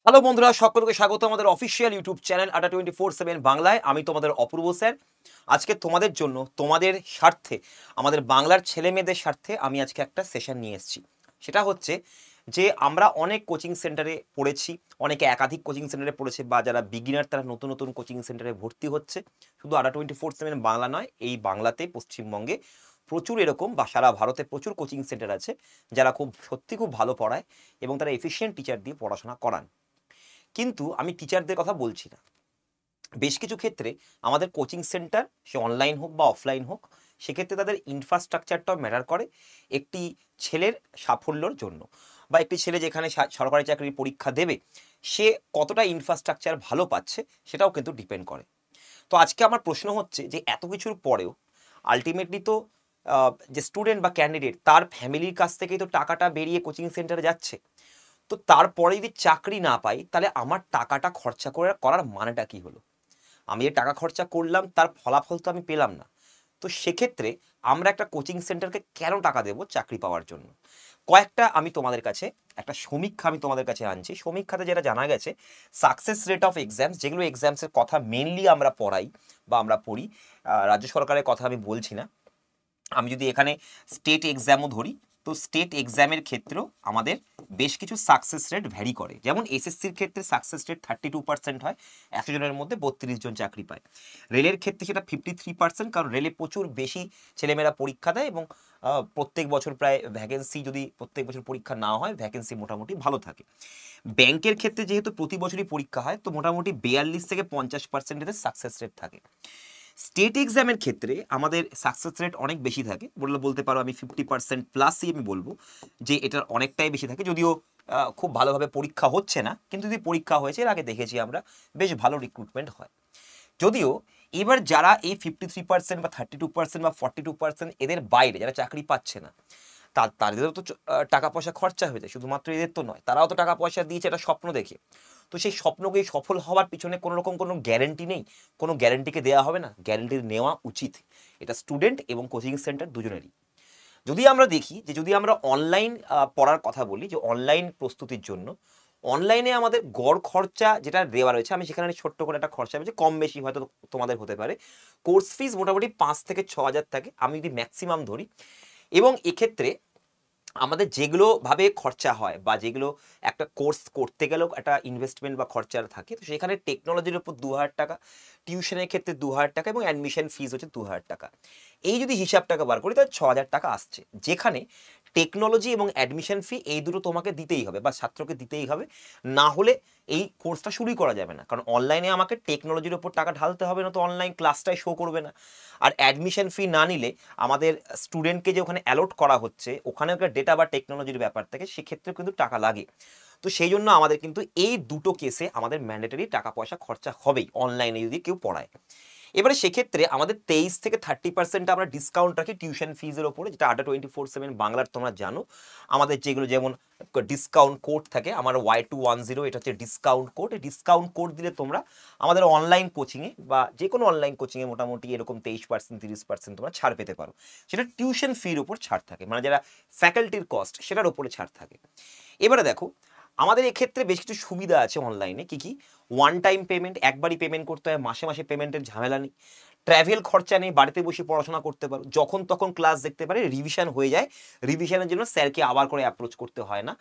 Hello বন্ধুরা, সকলকে স্বাগত আমাদের অফিসিয়াল ইউটিউব চ্যানেল আড্ডা 24/7 বাংলায়। আমি তোমাদের অপূর্ব স্যার। আজকে তোমাদের জন্য, তোমাদের স্বার্থে, আমাদের বাংলার ছেলে মেয়েদের স্বার্থে আমি আজকে একটা সেশন নিয়ে এসেছি। সেটা হচ্ছে যে আমরা অনেক কোচিং সেন্টারে পড়েছি, অনেকে একাধিক কোচিং সেন্টারে পড়েছে, বা যারা বিগিনার তারা নতুন নতুন কোচিং সেন্টারে ভর্তি হচ্ছে। শুধু আড্ডা 24/7 বাংলা নয়, এই বাংলাতে পশ্চিমবঙ্গে প্রচুর এরকম, বা সারা ভারতে প্রচুর কোচিং সেন্টার আছে যারা সত্যি খুব ভালো পড়ায় এবং তারা এফিশিয়েন্ট টিচার দিয়ে পড়াশোনা করান। কিন্তু আমি টিচারদের কথা বলছি না। বেশ কিছু ক্ষেত্রে আমাদের কোচিং সেন্টার, সে অনলাইন হোক বা অফলাইন হোক, সেক্ষেত্রে তাদের ইনফ্রাস্ট্রাকচারটাও ম্যাটার করে একটি ছেলের সাফল্যর জন্য, বা একটি ছেলে যেখানে সরকারি চাকরির পরীক্ষা দেবে সে কতটা ইনফ্রাস্ট্রাকচার ভালো পাচ্ছে সেটাও কিন্তু ডিপেন্ড করে। তো আজকে আমার প্রশ্ন হচ্ছে যে এত কিছুর পরেও আলটিমেটলি তো যে স্টুডেন্ট বা ক্যান্ডিডেট তার ফ্যামিলির কাছ থেকেই তো টাকাটা বেরিয়ে কোচিং সেন্টারে যাচ্ছে। তো তারপরে যদি চাকরি না পাই, তাহলে আমার টাকাটা খরচা করার মানেটা কি হলো? আমি যে টাকা খরচা করলাম তার ফলাফল তো আমি পেলাম না। তো সেক্ষেত্রে আমরা একটা কোচিং সেন্টারকে কেন টাকা দেবো চাকরি পাওয়ার জন্য? কয়েকটা আমি তোমাদের কাছে একটা সমীক্ষা আমি তোমাদের কাছে আনছি। সমীক্ষাতে যেটা জানা গেছে, সাকসেস রেট অফ এক্সামস, যেগুলো এক্সামসের কথা মেনলি আমরা পড়াই বা আমরা পড়ি, রাজ্য সরকারের কথা আমি বলছি না, আমি যদি এখানে স্টেট এক্সামও ধরি, তো স্টেট এক্সামের ক্ষেত্রেও আমাদের বেশ কিছু সাকসেস রেট ভ্যারি করে। যেমন এসএসসির ক্ষেত্রে সাকসেস রেট 32% হয়, 100 জনের মধ্যে 32 জন চাকরি পায়। রেলের ক্ষেত্রে সেটা 53%, কারণ রেলে প্রচুর বেশি ছেলেমেয়েরা পরীক্ষা দেয় এবং প্রত্যেক বছর প্রায় ভ্যাকেন্সি, যদি প্রত্যেক বছর পরীক্ষা না হয় ভ্যাকেন্সি মোটামুটি ভালো থাকে। ব্যাংকের ক্ষেত্রে যেহেতু প্রতি বছরই পরীক্ষা হয়, তো মোটামুটি 42 থেকে 50% এদের সাকসেস রেট থাকে। স্টেট এক্সামের ক্ষেত্রে আমাদের সাকসেস রেট অনেক বেশি থাকে, বলতে পারো আমি 50% প্লাসই আমি বলবো যে এটার অনেকটাই বেশি থাকে। যদিও খুব ভালোভাবে পরীক্ষা হচ্ছে না, কিন্তু যদি পরীক্ষা হয়েছে এর আগে দেখেছি আমরা বেশ ভালো রিক্রুটমেন্ট হয়। যদিও এবার যারা এই 53% বা 32% বা 42% এদের বাইরে যারা চাকরি পাচ্ছে না, তাদেরও তো টাকা পয়সা খরচা হয়ে যায়। শুধুমাত্র এদের তো নয়, তারাও তো টাকা পয়সা দিয়েছে একটা স্বপ্ন দেখে। তো সেই স্বপ্নকে সফল হওয়ার পিছনে কোনো রকম কোনো গ্যারেন্টি নেই, কোনো গ্যারেন্টিকে দেওয়া হবে না, গ্যারেন্টি নেওয়া উচিত। এটা স্টুডেন্ট এবং কোচিং সেন্টার দুজনেরই। যদি আমরা দেখি যে যদি আমরা অনলাইন পড়ার কথা বলি, যে অনলাইন প্রস্তুতির জন্য অনলাইনে আমাদের গড় খরচা যেটা দেওয়া রয়েছে, আমি সেখানে ছোট্ট করে একটা খরচা বলছি, কম বেশি হয়তো তোমাদের হতে পারে। কোর্স ফিস মোটামুটি 5 থেকে 6 হাজার থাকে, আমি যদি ম্যাক্সিমাম ধরি। এবং এক্ষেত্রে আমাদের যেগুলো ভাবে খরচা হয়, বা যেগুলো একটা কোর্স করতে গেলেও একটা ইনভেস্টমেন্ট বা খরচা থাকে, তো সেখানে টেকনোলজির উপর 2,000 টাকা, টিউশনের ক্ষেত্রে 2,000 টাকা, এবং অ্যাডমিশন ফিস হচ্ছে 2,000 টাকা। এই যদি হিসাবটাকে বার করি তাহলে 6,000 টাকা আসছে, যেখানে টেকনোলজি এবং অ্যাডমিশন ফি এই দুটো তোমাকে দিতেই হবে বা ছাত্রকে দিতেই হবে, না হলে এই কোর্সটা শুরুই করা যাবে না। কারণ অনলাইনে আমাকে টেকনোলজির উপর টাকা ঢালতে হবে, না তো অনলাইন ক্লাসটাই শো করবে না। আর অ্যাডমিশন ফি না নিলে আমাদের স্টুডেন্টকে যে ওখানে অ্যালট করা হচ্ছে, ওখানে একটা ডেটা বা টেকনোলজির ব্যাপার থাকে, সেক্ষেত্রে কিন্তু টাকা লাগে। তো সেই জন্য আমাদের কিন্তু এই দুটো কেসে আমাদের ম্যান্ডেটরি টাকা পয়সা খরচা হবেই অনলাইনে যদি কেউ পড়ায়। এবারে সেক্ষেত্রে আমাদের 23 থেকে 30% আমরা ডিসকাউন্ট রাখি টিউশন ফিজের ওপরে, যেটা আড্ডা 24/7 বাংলার তোমরা জানো। আমাদের যেগুলো যেমন ডিসকাউন্ট কোড থাকে, আমার Y210, এটা হচ্ছে ডিসকাউন্ট কোড। এই ডিসকাউন্ট কোড দিলে তোমরা আমাদের অনলাইন কোচিংয়ে বা যে কোনো অনলাইন কোচিংয়ে মোটামুটি এরকম 23% 30% তোমরা ছাড় পেতে পারো। সেটা টিউশন ফির উপর ছাড় থাকে, মানে যারা ফ্যাকাল্টির কস্ট সেটার উপরে ছাড় থাকে। এবারে দেখো, আমাদের এক্ষেত্রে বেশ কিছু সুবিধা আছে অনলাইনে। কি কি? ওয়ান টাইম পেমেন্ট, একবারই পেমেন্ট করতে হয়, মাসে মাসে পেমেন্টের ঝামেলা নেই। ট্রাভেল খরচা নেই, বাড়িতে বসে পড়াশোনা করতে পারো, যখন তখন ক্লাস দেখতে পারে, রিভিশন হয়ে যায়। রিভিশনের জন্য স্যারকে আবার করে অ্যাপ্রোচ করতে হয় না।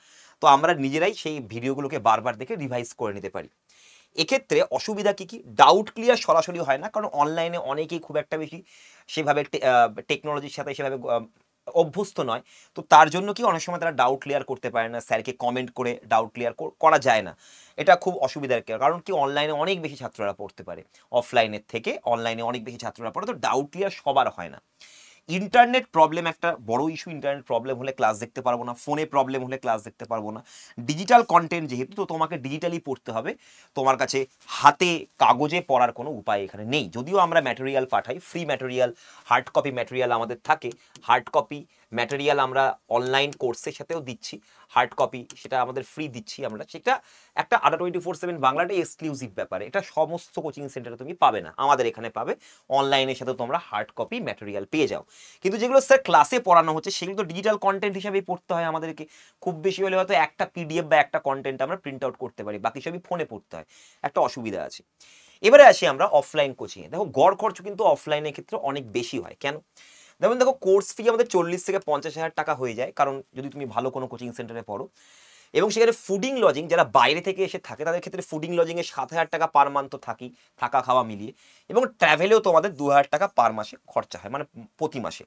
তো আমরা নিজেরাই সেই ভিডিওগুলোকে বারবার দেখে রিভাইজ করে নিতে পারি। এক্ষেত্রে অসুবিধা কি কি? ডাউট ক্লিয়ার সরাসরি হয় না, কারণ অনলাইনে অনেকেই খুব একটা বেশি সেভাবে টেকনোলজির সাথে সেভাবে অভ্যস্ত নয়। তো তার জন্য কি অনেক সময় তারা ডাউট ক্লিয়ার করতে পারে না, স্যারকে কমেন্ট করে ডাউট ক্লিয়ার করা যায় না। এটা খুব অসুবিধার কারণ কি, অনলাইনে অনেক বেশি ছাত্ররা পড়তে পারে, অফলাইনের থেকে অনলাইনে অনেক বেশি ছাত্ররা পড়ে, তো ডাউট ক্লিয়ার সবার হয় না। ইন্টারনেট প্রবলেম একটা বড় ইস্যু। ইন্টারনেট প্রবলেম হলে ক্লাস দেখতে পারবো না, ফোনে প্রবলেম হলে ক্লাস দেখতে পারবো না। ডিজিটাল কন্টেন্ট যেহেতু, তো তোমাকে ডিজিটালি পড়তে হবে, তোমার কাছে হাতে কাগজে পড়ার কোনো উপায় এখানে নেই। যদিও আমরা ম্যাটেরিয়াল পাঠাই, free material, hard copy material আমাদের থাকে। হার্ড কপি ম্যাটেরিয়াল আমরা অনলাইন কোর্সের সাথেও দিচ্ছি, হার্ড কপি সেটা আমাদের ফ্রি দিচ্ছি আমরা, সেটা একটা ADA24/7 বাংলাটা এক্সক্লুসিভ ব্যাপার, এটা সমস্ত কোচিং সেন্টারে তুমি পাবে না, আমাদের এখানে পাবে। অনলাইনের সাথে তোমরা হার্ড কপি ম্যাটেরিয়াল পেয়ে যাও। কিন্তু যেগুলো স্যার ক্লাসে পড়ানো হচ্ছে সেগুলো তো ডিজিটাল কন্টেন্ট হিসাবেই পড়তে হয় আমাদেরকে, খুব বেশি হলে হয়তো একটা পিডিএফ বা একটা কন্টেন্ট আমরা প্রিন্ট আউট করতে পারি, বাকি সবই ফোনে পড়তে হয়, একটা অসুবিধা আছে। এবারে আসি আমরা অফলাইন কোচিংয়ে। দেখো গড় খরচ কিন্তু অফলাইনের ক্ষেত্রে অনেক বেশি হয়। কেন? দেখো কোর্স ফি আমাদের 40 থেকে 50 হাজার টাকা হয়ে যায়, কারণ যদি তুমি ভালো কোনো কোচিং সেন্টারে পড়ো, এবং সেখানে ফুডিং লজিং যারা বাইরে থেকে এসে থাকে তাদের ক্ষেত্রে ফুডিং লজিংয়ে 7,000 টাকা পার মান্থ তো থাকি, থাকা খাওয়া মিলিয়ে, এবং ট্রাভেলেও তোমাদের 2,000 টাকা পার মাসে খরচা হয়, মানে প্রতি মাসে।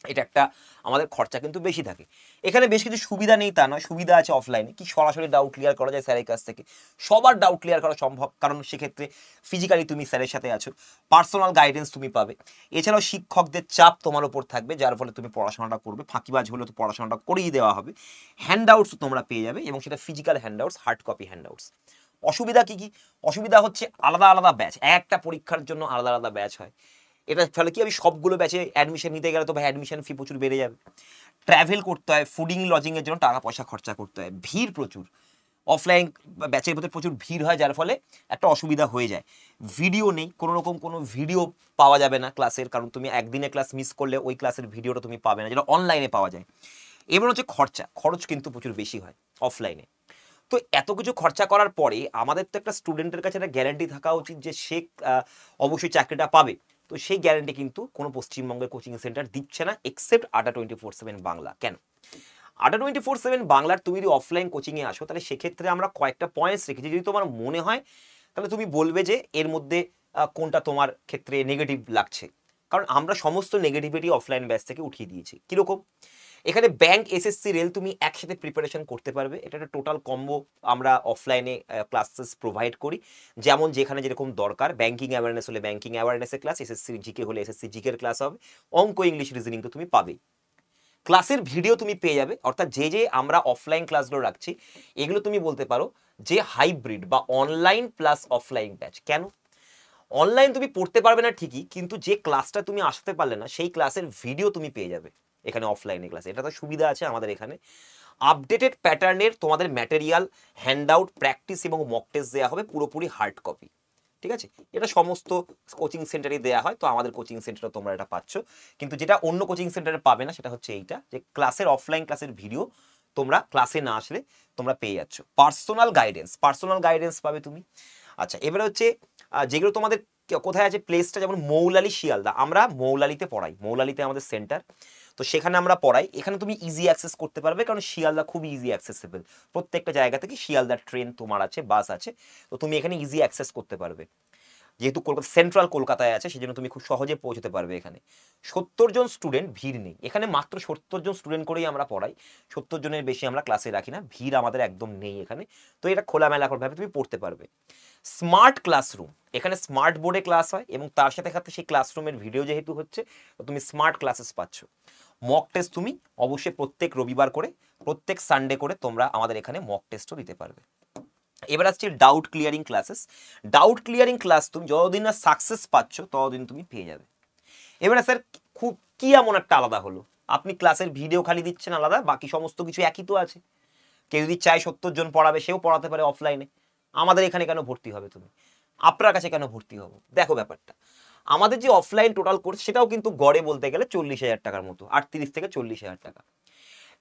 এটা একটা আমাদের খরচা কিন্তু বেশি থাকে। এখানে বেশ কিছু সুবিধা নেই তা নয়, সুবিধা আছে অফলাইনে, কি সরাসরি ডাউট ক্লিয়ার করা যায় স্যারের কাছ থেকে, সবার ডাউট ক্লিয়ার করা সম্ভব, কারণ সেক্ষেত্রে ফিজিক্যালি তুমি স্যারের সাথে আছো, পার্সোনাল গাইডেন্স তুমি পাবে। এছাড়াও শিক্ষকদের চাপ তোমার উপর থাকবে, যার ফলে তুমি পড়াশোনাটা করবে, ফাঁকিবাজ হলে তো পড়াশোনাটা করিয়ে দেওয়া হবে। হ্যান্ডআউটস তোমরা পেয়ে যাবে, এবং সেটা physical handouts, hard copy handouts. অসুবিধা কি কি? অসুবিধা হচ্ছে আলাদা আলাদা ব্যাচ, একটা পরীক্ষার জন্য আলাদা আলাদা ব্যাচ হয়। এটা ফলে কি, আমি সবগুলো ব্যাচে অ্যাডমিশন নিতে গেলে তো ভাই অ্যাডমিশন ফি প্রচুর বেড়ে যাবে, ট্রাভেল করতে হয়, ফুডিং লজিংয়ের জন্য টাকা পয়সা খরচা করতে হয়, ভিড় প্রচুর, অফলাইন ব্যাচের মধ্যে প্রচুর ভিড় হয়, যার ফলে একটা অসুবিধা হয়ে যায়। ভিডিও নেই, কোনো রকম কোনো ভিডিও পাওয়া যাবে না ক্লাসের, কারণ তুমি একদিনে ক্লাস মিস করলে ওই ক্লাসের ভিডিওটা তুমি পাবে না, যেটা অনলাইনে পাওয়া যায়। এবার হচ্ছে খরচ কিন্তু প্রচুর বেশি হয় অফলাইনে। তো এত কিছু খরচা করার পরে আমাদের তো একটা স্টুডেন্টের কাছে একটা গ্যারান্টি থাকা উচিত যে সে অবশ্যই চাকরিটা পাবে। তো সেই গ্যারান্টি কিন্তু কোনো পশ্চিমবঙ্গের কোচিং সেন্টার দিচ্ছে না, এক্সেপ্ট ADA24/7 বাংলা। কেন? ADA24/7 বাংলার তুমি যদি অফলাইন কোচিংয়ে আসো, তাহলে সেক্ষেত্রে আমরা কয়েকটা পয়েন্টস রেখেছি, যদি তোমার মনে হয় তাহলে তুমি বলবে যে এর মধ্যে কোনটা তোমার ক্ষেত্রে নেগেটিভ লাগছে, কারণ আমরা সমস্ত নেগেটিভিটি অফলাইন ব্যাচ থেকে উঠিয়ে দিয়েছি। কীরকম? এখানে ব্যাংক, এসএসসি, রেল তুমি একসাথে প্রিপারেশন করতে পারবে, এটা একটা টোটাল কম্বো আমরা অফলাইনে ক্লাসেস প্রোভাইড করি, যেমন যেখানে যেরকম দরকার। ব্যাংকিং অ্যাওয়ারনেস হলে ব্যাংকিং অ্যাওয়ারনেসের ক্লাস, এসএসসি জিকে হলে এসএসসি জিকের ক্লাস হবে, অঙ্ক, ইংলিশ, রিজনিং তো তুমি পাবেই। ক্লাসের ভিডিও তুমি পেয়ে যাবে, অর্থাৎ যে যে আমরা অফলাইন ক্লাসগুলো রাখছি এগুলো তুমি বলতে পারো যে হাইব্রিড বা অনলাইন প্লাস অফলাইন ব্যাচ। কেন? অনলাইন তুমি পড়তে পারবে না ঠিকই, কিন্তু যে ক্লাসটা তুমি আসতে পারলে না সেই ক্লাসের ভিডিও তুমি পেয়ে যাবে এখানে অফলাইনে ক্লাসে। এটা তো সুবিধা আছে আমাদের এখানে। আপডেটেড প্যাটার্নের তোমাদের ম্যাটেরিয়াল, হ্যান্ডআউট, প্র্যাকটিস এবং মক টেস্ট দেওয়া হবে, পুরোপুরি হার্ড কপি। ঠিক আছে? এটা সমস্ত কোচিং সেন্টারে দেওয়া হয়, তো আমাদের কোচিং সেন্টারে তোমরা এটা পাচ্ছ। কিন্তু যেটা অন্য কোচিং সেন্টারে পাবে না সেটা হচ্ছে এইটা, যে ক্লাসের অফলাইন ক্লাসের ভিডিও তোমরা ক্লাসে না আসলে তোমরা পেয়ে যাচ্ছ। পার্সোনাল গাইডেন্স পাবে তুমি। আচ্ছা, এবারে হচ্ছে যেগুলো তোমাদের কোথায় আছে প্লেসটা, যেমন মৌলালি, শিয়ালদা। আমরা মৌলালিতে পড়াই, মৌলালিতে আমাদের সেন্টার, তো সেখানে আমরা পড়াই। এখানে তুমি ইজি অ্যাক্সেস করতে পারবে, কারণ শিয়ালদা খুব ইজি অ্যাক্সেসেবল, প্রত্যেকটা জায়গা থেকে শিয়ালদার ট্রেন তোমার আছে, বাস আছে, তো তুমি এখানে ইজি অ্যাক্সেস করতে পারবে। যেহেতু কলকাতা সেন্ট্রাল কলকাতায় আছে, সেজন্য তুমি খুব সহজে পৌঁছতে পারবে এখানে। 70 জন স্টুডেন্ট, ভিড় নেই এখানে, মাত্র 70 জন স্টুডেন্ট করেই আমরা পড়াই, 70 জনের বেশি আমরা ক্লাসে রাখি না, ভিড় আমাদের একদম নেই এখানে, তো এটা খোলামেলা ভাবে তুমি পড়তে পারবে। স্মার্ট ক্লাসরুম, এখানে স্মার্ট বোর্ডে ক্লাস হয়, এবং তার সাথে সাথে সেই ক্লাসরুমের ভিডিও যেহেতু হচ্ছে, তো তুমি স্মার্ট ক্লাসেস পাচ্ছ। মক টেস্ট তুমি অবশ্যই প্রত্যেক রবিবার করে, প্রত্যেক সানডে করে তোমরা আমাদের এখানে মক টেস্টও দিতে পারবে। এবার আসছে doubt clearing classes. Doubt clearing class তুমি যতদিন না সাকসেস পাচ্ছ ততদিন তুমি পেয়ে যাবে। এবারে স্যার খুব কি এমন একটা আলাদা হলো, আপনি ক্লাসের ভিডিও খালি দিচ্ছেন আলাদা, বাকি সমস্ত কিছু একই তো আছে। কেউ যদি চায় 70 জন পড়াবে, সেও পড়াতে পারে অফলাইনে, আমাদের এখানে কেন ভর্তি হবে তুমি, আপনার কাছে কেন ভর্তি হবো? দেখো ব্যাপারটা, আমাদের যে অফলাইন টোটাল কোর্স সেটাও কিন্তু গড়ে বলতে গেলে 40,000 টাকার মতো, 38 থেকে 40,000 টাকা।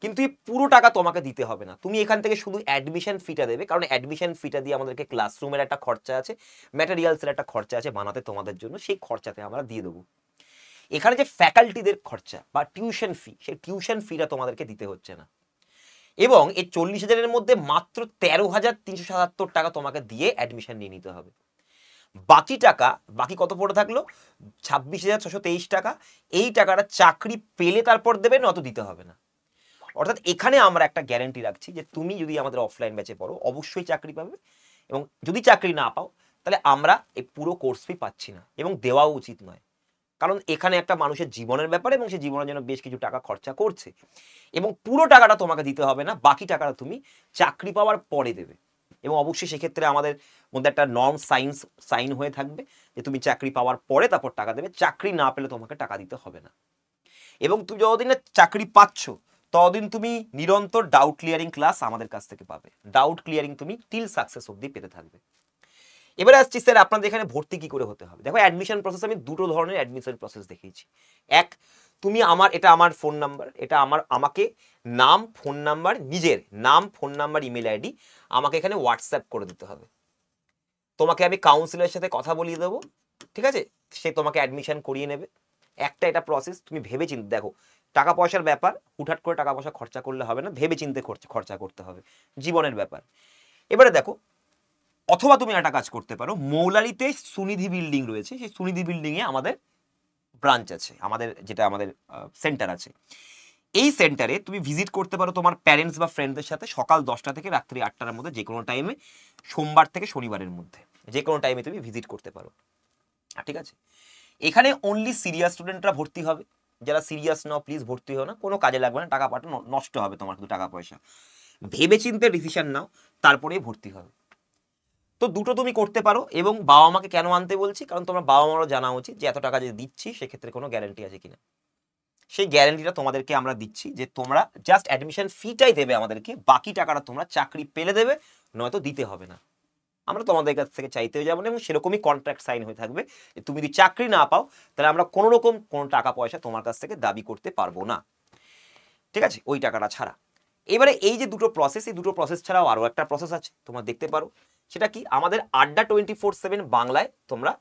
কিন্তু এই পুরো টাকা তোমাকে দিতে হবে না, তুমি এখান থেকে শুধু অ্যাডমিশন ফিটা দেবে, কারণ অ্যাডমিশন ফিটা দিয়ে আমাদেরকে ক্লাসরুমের একটা খরচা আছে, ম্যাটেরিয়ালসের একটা খরচা আছে বানাতে তোমাদের জন্য, সেই খরচাতে আমরা দিয়ে দেবো। এখানে যে ফ্যাকাল্টিদের খরচা বা টিউশন ফি, সেই টিউশন ফিটা তোমাদেরকে দিতে হচ্ছে না। এবং এই 40,000-এর মধ্যে মাত্র 13,377 টাকা তোমাকে দিয়ে অ্যাডমিশন নিয়ে নিতে হবে। বাকি টাকা, বাকি কত পড়ে থাকলো? 26,623 টাকা। এই টাকাটা চাকরি পেলে তারপর দেবে, নত দিতে হবে না। অর্থাৎ এখানে আমরা একটা গ্যারান্টি রাখছি যে তুমি যদি আমাদের অফলাইন ব্যাচে পড়ো অবশ্যই চাকরি পাবে, এবং যদি চাকরি না পাও তাহলে আমরা এই পুরো কোর্স ফি পাচ্ছি না, এবং দেওয়াও উচিত নয়, কারণ এখানে একটা মানুষের জীবনের ব্যাপার, এবং সে জীবনের জন্য বেশ কিছু টাকা খরচা করছে, এবং পুরো টাকাটা তোমাকে দিতে হবে না, বাকি টাকাটা তুমি চাকরি পাওয়ার পরে দেবে। এবং অবশ্যই সেক্ষেত্রে আমাদের মধ্যে একটা নর্ম সাইন হয়ে থাকবে যে তুমি চাকরি পাওয়ার পরে তারপর টাকা দেবে, চাকরি না পেলে তোমাকে টাকা দিতে হবে না। এবং তুমি যতদিন না চাকরি পাচ্ছ ততদিন তুমি নিরন্তর ডাউট ক্লিয়ারিং ক্লাস আমাদের কাছ থেকে পাবে। ডাউট ক্লিয়ারিং তুমি টিল সাকসেস অবধি পেতে থাকবে। এবারে আসছি স্যার আপনাদের এখানে ভর্তি কি করে হতে হবে। দেখো অ্যাডমিশন প্রসেস আমি দুটো ধরনের অ্যাডমিশন প্রসেস দেখিয়েছি। এক, তুমি এটা আমার ফোন নাম্বার, এটা আমাকে নাম, ফোন নাম্বার, নিজের নাম, ফোন নাম্বার, ইমেল আইডি আমাকে এখানে হোয়াটসঅ্যাপ করে দিতে হবে। তোমাকে আমি কাউন্সিলরের সাথে কথা বলিয়ে দেবো, ঠিক আছে, সে তোমাকে অ্যাডমিশন করিয়ে নেবে। এটা প্রসেস, তুমি ভেবে চিন্তে দেখো, টাকা পয়সার ব্যাপার, হুটহাট করে টাকা পয়সা খরচা করলে হবে না, ভেবে চিন্তে খরচা করতে হবে, জীবনের ব্যাপার। এবারে দেখো, অথবা তুমি একটা কাজ করতে পারো, মৌলালিতে সুনিধি বিল্ডিং রয়েছে, সেই সুনিধি বিল্ডিংয়ে আমাদের ব্রাঞ্চ আছে, আমাদের সেন্টার আছে। এই সেন্টারে তুমি ভিজিট করতে পারো তোমার প্যারেন্টস বা ফ্রেন্ডদের সাথে সকাল 10টা থেকে রাত্রি 8টার মধ্যে, যে কোনো টাইমে, সোমবার থেকে শনিবারের মধ্যে যে কোনো টাইমে তুমি ভিজিট করতে পারো, ঠিক আছে। এখানে অনলি সিরিয়াস স্টুডেন্টরা ভর্তি হবে। যারা সিরিয়াস নাও প্লিজ ভর্তি হও না, কোনো কাজে লাগবে না, টাকা পাঠানো নষ্ট হবে তোমার, শুধু টাকা পয়সা। ভেবে চিন্তে ডিসিশন নাও, তারপরেই ভর্তি হবে। তো দুটো তুমি করতে পারো। এবং বাবা মাকে কেন আনতে বলছি, কারণ তোমার বাবা মারও জানা উচিত যে এত টাকা যে দিচ্ছি সেক্ষেত্রে কোনো গ্যারান্টি আছে কিনা। সেই গ্যারান্টিটা তোমাদেরকে আমরা দিচ্ছি যে তোমরা জাস্ট অ্যাডমিশন ফিটাই দেবে আমাদেরকে, বাকি টাকাটা তোমরা চাকরি পেলে দেবে, নয়তো দিতে হবে না। আমরা তোমাদের কাছ থেকে চাইতেও যাবো না, এবং সেরকমই কন্ট্রাক্ট সাইন হয়ে থাকবে যে তুমি যদি চাকরি না পাও তাহলে আমরা কোনো রকম কোনো টাকা পয়সা তোমার কাছ থেকে দাবি করতে পারবো না, ঠিক আছে, ওই টাকাটা ছাড়া। এবারে এই যে দুটো প্রসেস, এই দুটো প্রসেস ছাড়াও আরও একটা প্রসেস আছে, তোমরা দেখতে পারো। সেটা কি, আমাদের আড্ডা 24/7 বাংলায় তোমরা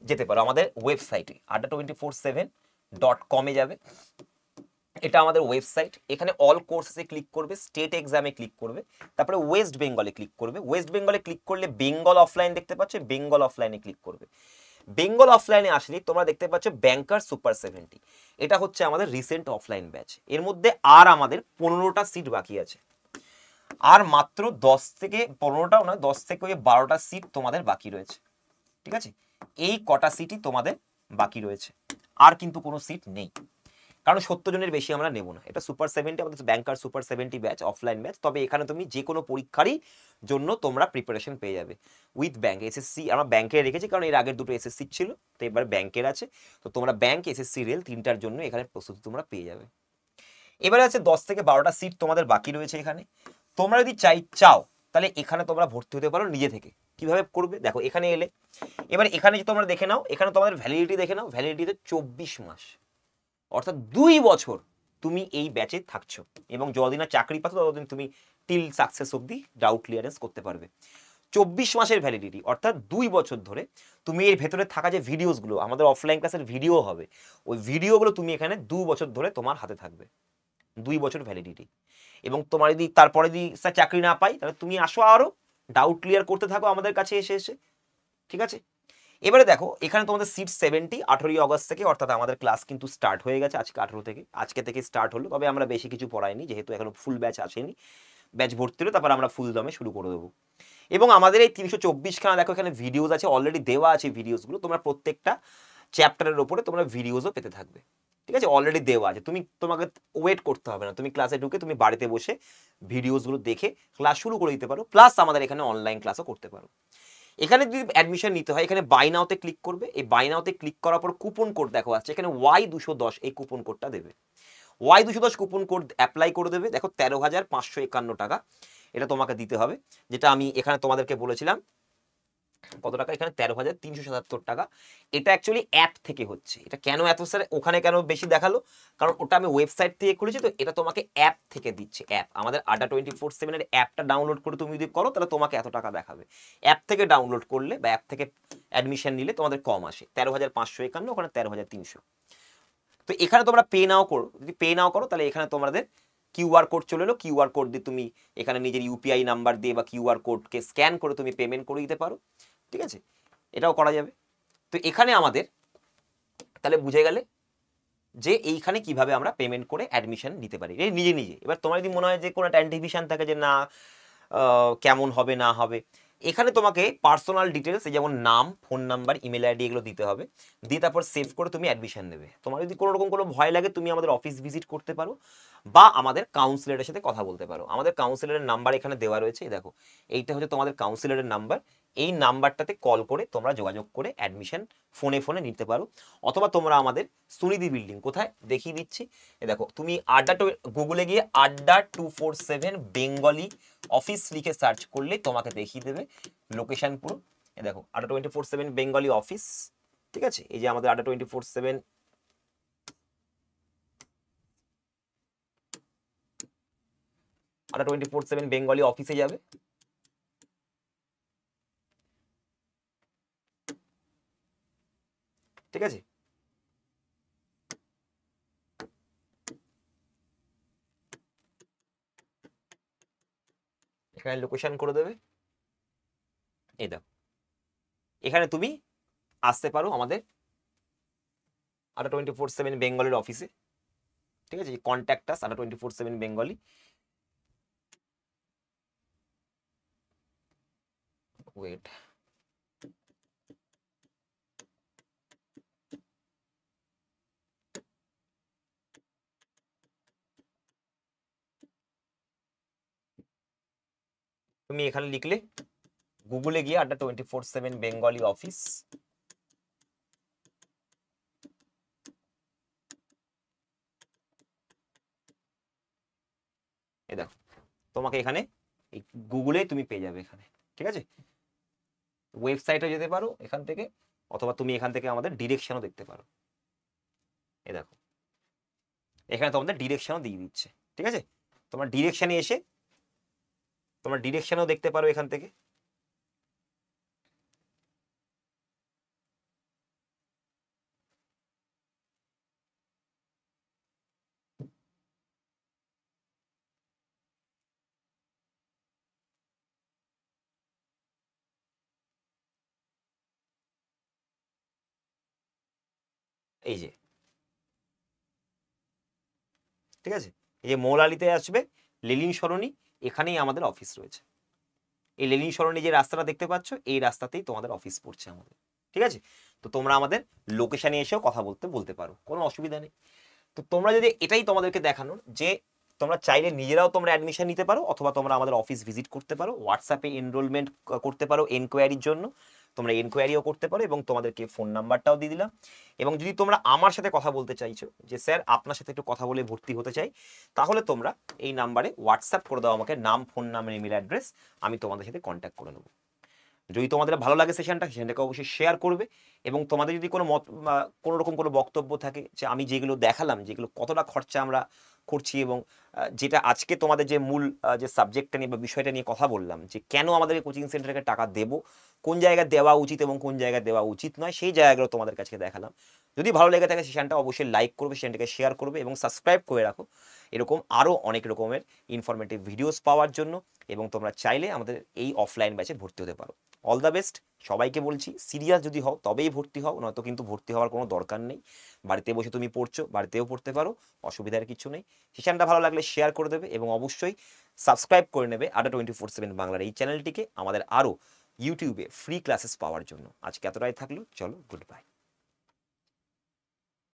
যেতে পারো আমাদের ওয়েবসাইটে, adda247.com যাবে, এটা আমাদের ওয়েবসাইট। এখানে অল কোর্সে ক্লিক করবে, স্টেট এক্সামে ক্লিক করবে, তারপরে ওয়েস্ট বেঙ্গলে ক্লিক করবে। ওয়েস্ট বেঙ্গলে ক্লিক করলে বেঙ্গল অফলাইন দেখতে পাচ্ছ, বেঙ্গল অফলাইনে ক্লিক করবে। বেঙ্গল অফলাইনে আসলে তোমরা দেখতে পাচ্ছ ব্যাংকার সুপার 70, এটা হচ্ছে আমাদের রিসেন্ট অফলাইন ব্যাচ। এর মধ্যে আর আমাদের 15টা সিট বাকি আছে, আর মাত্র 10 থেকে 15টাও নয়, 10 থেকে 12টা সিট তোমাদের বাকি রয়েছে, ঠিক আছে। এই কটা সিটই তোমাদের বাকি রয়েছে, আর কিন্তু কোনো সিট নেই, কারণ 70 জনের বেশি আমরা নেব না। এটা সুপার 70, আমাদের ব্যাংকার সুপার 70 ব্যাচ, অফলাইন ব্যাচ। তবে এখানে তুমি যে কোনো পরীক্ষারই জন্য তোমরা প্রিপারেশন পেয়ে যাবে উইথ ব্যাংক। এসএসসি আমরা ব্যাংকে রেখেছি, কারণ এর আগের দুটো এসএসসি ছিল, তো এবার ব্যাংকের আছে। তো তোমরা ব্যাংক, এসএসসি, রেল তিনটার জন্য এখানে প্রস্তুতি তোমরা পেয়ে যাবে। এবারে আছে 10 থেকে 12টা সিট তোমাদের বাকি রয়েছে এখানে। তোমরা যদি চাও তাহলে এখানে তোমরা ভর্তি হতে পারো নিজে থেকে। কিভাবে করবে দেখো, এখানে এলে এবার এখানে যে তোমরা দেখে নাও, এখানে তোমাদের ভ্যালিডিটি দেখে নাও, ভ্যালিডিটিতে 24 মাস, অর্থাৎ 2 বছর তুমি এই ব্যাচে থাকছো, এবং যতদিন না চাকরি পাচ্ছ ততদিন তুমি টিল সাকসেস অবধি ডাউট ক্লিয়ারেন্স করতে পারবে। 24 মাসের ভ্যালিডিটি, অর্থাৎ 2 বছর ধরে তুমি এর ভেতরে থাকা যে ভিডিওসগুলো, আমাদের অফলাইন ক্লাসের ভিডিও হবে, ওই ভিডিওগুলো তুমি এখানে 2 বছর ধরে তোমার হাতে থাকবে, 2 বছর ভ্যালিডিটি। এবং তোমার যদি তারপরে যদি চাকরি না পাই, তাহলে তুমি আসো, আরও ডাউট ক্লিয়ার করতে থাকো আমাদের কাছে এসে, ঠিক আছে। এবারে দেখো, এখানে তোমাদের সিট 70, 18ই অগস্ট থেকে, অর্থাৎ আমাদের ক্লাস কিন্তু স্টার্ট হয়ে গেছে আজকে 18 থেকে, আজকে থেকে স্টার্ট হলো। তবে আমরা বেশি কিছু পড়াইনি, যেহেতু এখনো ফুল ব্যাচ আসেনি, ব্যাচ ভর্তি হলো তারপর আমরা ফুল দমে শুরু করে দেবো। এবং আমাদের এই 324খানা দেখো এখানে ভিডিওস আছে, অলরেডি দেওয়া আছে ভিডিওসগুলো, তোমরা প্রত্যেকটা চ্যাপ্টারের ওপরে তোমরা ভিডিওসও পেতে থাকবে, ঠিক আছে, অলরেডি দেওয়া আছে। তোমাকে ওয়েট করতে হবে না, তুমি ক্লাসে ঢুকে তুমি বাড়িতে বসে ভিডিওসগুলো দেখে ক্লাস শুরু করে দিতে পারো, প্লাস আমাদের এখানে অনলাইন ক্লাসও করতে পারো। এখানে যদি অ্যাডমিশন নিতে হয়, এখানে বাই নাওতে ক্লিক করবে। এই বাই নাওতে ক্লিক করার পর কুপন কোড দেখো আছে, এখানে Y210 এই কুপন কোডটা দেবে। Y210 কুপন কোড অ্যাপ্লাই করে দেবে। দেখো 13,551 টাকা এটা তোমাকে দিতে হবে, যেটা আমি এখানে তোমাদেরকে বলেছিলাম কত টাকা, এখানে 13,377 টাকা। এটা অ্যাকচুয়ালি অ্যাপ থেকে হচ্ছে। এটা কেন এত স্যার ওখানে কেন বেশি দেখালো, কারণ ওটা আমি ওয়েবসাইট থেকে করেছি, তো এটা তোমাকে অ্যাপ থেকে দিচ্ছে। অ্যাপ আমাদের adda247 এর অ্যাপটা ডাউনলোড করে তুমি যদি করো তাহলে তোমাকে এত টাকা দেখাবে। অ্যাপ থেকে ডাউনলোড করলে বা অ্যাপ থেকে অ্যাডমিশন নিলে তোমাদের কম আসে, 13,551, ওখানে 13,300। তো এখানে তোমরা পে নাও করো, যদি পে নাও করো তাহলে এখানে তোমাদের কিউআর কোড চলে এলো। কিউআর কোড দিয়ে তুমি এখানে নিজের ইউপিআই নাম্বার দিয়ে বা কিউআর কোডকে স্ক্যান করে তুমি পেমেন্ট করে দিতে পারো, ঠিক আছে, এটাও করা যাবে। তো এখানে আমাদের তাহলে বুঝে গেলে যে এইখানে কিভাবে আমরা পেমেন্ট করে অ্যাডমিশন নিতে পারি নিজে নিজে। এবার তোমার যদি মনে হয় যে কোনো একটা ডিভিশন থাকে যে না কেমন হবে না হবে, এখানে তোমাকে পার্সোনাল ডিটেলস যেমন নাম, ফোন নাম্বার, ইমেল আইডি এগুলো দিতে হবে, দিয়ে তারপর সেভ করে তুমি অ্যাডমিশন নেবে। তোমার যদি কোনো রকম কোনো ভয় লাগে তুমি আমাদের অফিস ভিজিট করতে পারো বা আমাদের কাউন্সিলরের সাথে কথা বলতে পারো। আমাদের কাউন্সিলরের নাম্বার এখানে দেওয়া রয়েছে, দেখো এইটা হচ্ছে তোমাদের কাউন্সিলরের নাম্বার, এই নাম্বারটাতে কল করে তোমরা যোগাযোগ করে অ্যাডমিশন ফোনে ফোনে নিতে পারো, অথবা তোমরা আমাদের সুনিধি বিল্ডিং কোথায় দেখিয়ে দিচ্ছি। এ দেখো, তুমি গুগলে গিয়ে আড্ডা 247 বেঙ্গলি অফিস লিখে সার্চ করলে তোমাকে দেখিয়ে দেবে লোকেশন পুরো। এ দেখো, আড্ডা 24/7 বেঙ্গলি অফিস, ঠিক আছে। এই যে আমাদের আড্ডা 24/7 বেঙ্গলি অফিসে যাবে। ঠিক আছে, এখানে লোকেশন করে দেবে। এই দেখো, এখানে তুমি আসতে পারো আমাদের আড্ডা 24/7 বেঙ্গলের অফিসে। ঠিক আছে, কন্ট্যাক্ট আস আড্ডা 24/7 বেঙ্গলি। ওয়েট, তুমি এখানে লিখলে গুগলে গিয়ে আড্ডা 24/7 বেঙ্গলি অফিস, এই দেখো, তোমাকে এখানে এই গুগলে তুমি পেয়ে যাবে এখানে। ঠিক আছে, ওয়েবসাইটে যেতে পারো এখান থেকে, অথবা তুমি এখান থেকে আমাদের ডিরেকশনও দেখতে পারো। এই দেখো, এখানে তোমাদের ডিরেকশনও দিয়ে দিচ্ছে। ঠিক আছে, তোমার ডিরেকশনে এসে তোমরা ডিরেকশনও দেখতে পারো এখান থেকে। এই যে, ঠিক আছে, এই যে মৌলালিতে আসবে লেলিন সরণি, এখানেই আমাদের অফিস রয়েছে। এই লেলিন সরণি যে রাস্তাটা দেখতে পাচ্ছ, এই রাস্তাতেই তোমাদের অফিস পড়ছে আমাদের। ঠিক আছে, তো তোমরা আমাদের লোকেশনে এসেও কথা বলতে পারো, কোনো অসুবিধা নেই। তো তোমরা যদি, এটাই তোমাদেরকে দেখানোর যে তোমরা চাইলে নিজেরাও তোমরা অ্যাডমিশন নিতে পারো, অথবা তোমরা আমাদের অফিস ভিজিট করতে পারো, হোয়াটসঅ্যাপে এনরোলমেন্ট করতে পারো এনকোয়ারির জন্য, তোমরা এনকোয়ারিও করতে পারো, এবং তোমাদেরকে ফোন নাম্বারটাও দিয়ে দিলাম। এবং যদি তোমরা আমার সাথে কথা বলতে চাইছো যে স্যার আপনার সাথে একটু কথা বলে ভর্তি হতে চাই, তাহলে তোমরা এই নাম্বারে হোয়াটসঅ্যাপ করে দাও আমাকে, নাম, ফোন নাম, ইমেল অ্যাড্রেস, আমি তোমাদের সাথে কন্ট্যাক্ট করে নেবো। যদি তোমাদের ভালো লাগে সেশনটাকে অবশ্যই শেয়ার করবে। এবং তোমাদের যদি কোনো কোনো রকম কোনো বক্তব্য থাকে যে আমি যেগুলো দেখালাম, যেগুলো কতটা খরচা আমরা করছি, এবং যেটা আজকে তোমাদের যে মূল যে সাবজেক্টটা নিয়ে বা বিষয়টা নিয়ে কথা বললাম, যে কেন আমাদের কোচিং সেন্টারকে টাকা দেবো, কোন জায়গায় দেওয়া উচিত এবং কোন জায়গায় দেওয়া উচিত নয়, সেই জায়গাগুলো তোমাদের কাছে দেখালাম। যদি ভালো লেগে থাকে সেশনটা অবশ্যই লাইক করবে, সেশনটাকে শেয়ার করবে এবং সাবস্ক্রাইব করে রাখো এরকম আরও অনেক রকমের ইনফরমেটিভ ভিডিওস পাওয়ার জন্য। এবং তোমরা চাইলে আমাদের এই অফলাইন ব্যাচে ভর্তি হতে পারো। অল দ্য বেস্ট সবাইকে বলছি, সিরিয়াস যদি হও তবেই ভর্তি হও, নয়তো কিন্তু ভর্তি হওয়ার কোনো দরকার নেই। বাড়িতে বসে তুমি পড়ছো, বাড়িতেও পড়তে পারো, অসুবিধার কিছু নেই। সেশনটা ভালো লাগলে শেয়ার করে দেবে এবং অবশ্যই সাবস্ক্রাইব করে নেবে আড্ডা 24/7 বাংলার এই চ্যানেলটিকে, আমাদের আরও ইউটিউবে ফ্রি ক্লাসেস পাওয়ার জন্য। আজকে এতটাই থাকলো, চলো গুড বাই।